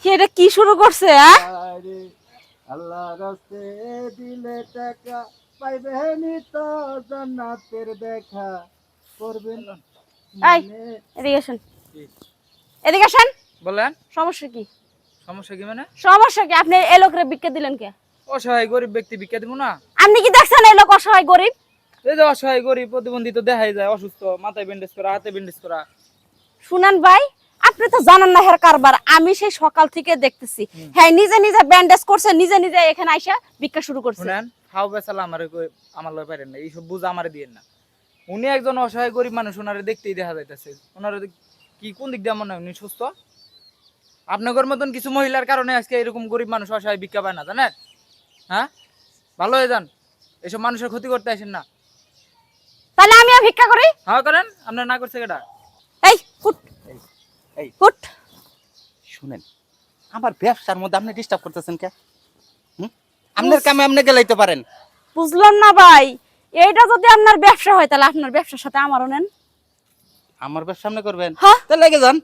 এটা কি শুরু করছে? হ্যাঁ, আরে আল্লাহ রাস্তে দিলে টাকা পাইবেনি তো জান্নাতের দেখা করবেন এই মনে। এদিকে আসেন, এদিকে আসেন। বলেন সমস্যা কি? সমস্যা কি মানে? সমস্যা কি? আপনি এই লোকরে ভিক্ষা দিলেন কে? অসহায় গরিব ব্যক্তি ভিক্ষা দিব না? আপনি কি দেখছেন এই লোক অসহায় গরিব? এই যে অসহায় গরিব প্রতিবন্ধী তো দেখাই যায়, অসুস্থ, মাথায় ব্যান্ডেজ করা, হাতে ব্যান্ডেজ করা। শুনেন ভাই, আপনি তো জানেন না হের কারবার। আমি সেই সকাল থেকে দেখতেছি হ্যাঁ নিজে নিজে ব্যান্ডেজ করছে, নিজে নিজে এখানে আইসা ভিক্ষা শুরু করছে। শুনেন, হাও বেচালা আমার লয় পারেন না, এইসব বুঝ আমারে দিয়েন না। উনি একজন অসহায় গরিব মানুষ, ওনারে দেখতেই দেখা যাইতেছে। ওনারে কি কোন দিক দিয়ে মনে হয় উনি সুস্থ? আপনাদের মতন কিছু মহিলার কারণে আজকে এরকম গরিব মানুষ অসহায় ভিক্ষা পায় না, জানেন? হ্যাঁ, ভালো হয়ে যান, এসব মানুষের ক্ষতি করতে আসেন না। তাহলে আমিও ভিক্ষা করি। হ্যাঁ করেন, আপনার না করছে কেটা? এই ফুট, এই ফুট। শুনেন, আমার ব্যবসার মধ্যে আপনি ডিস্টার্ব করতেছেন কে? আপনার কামে আপনি গেলাইতে পারেন। বুঝলাম না ভাই, এইটা যদি আপনার ব্যবসা হয় তাহলে আপনার ব্যবসার সাথে আমারও নেন। আমার ব্যবসা আপনি করবেন, হ্যাঁ। তাহলে লেগে যান।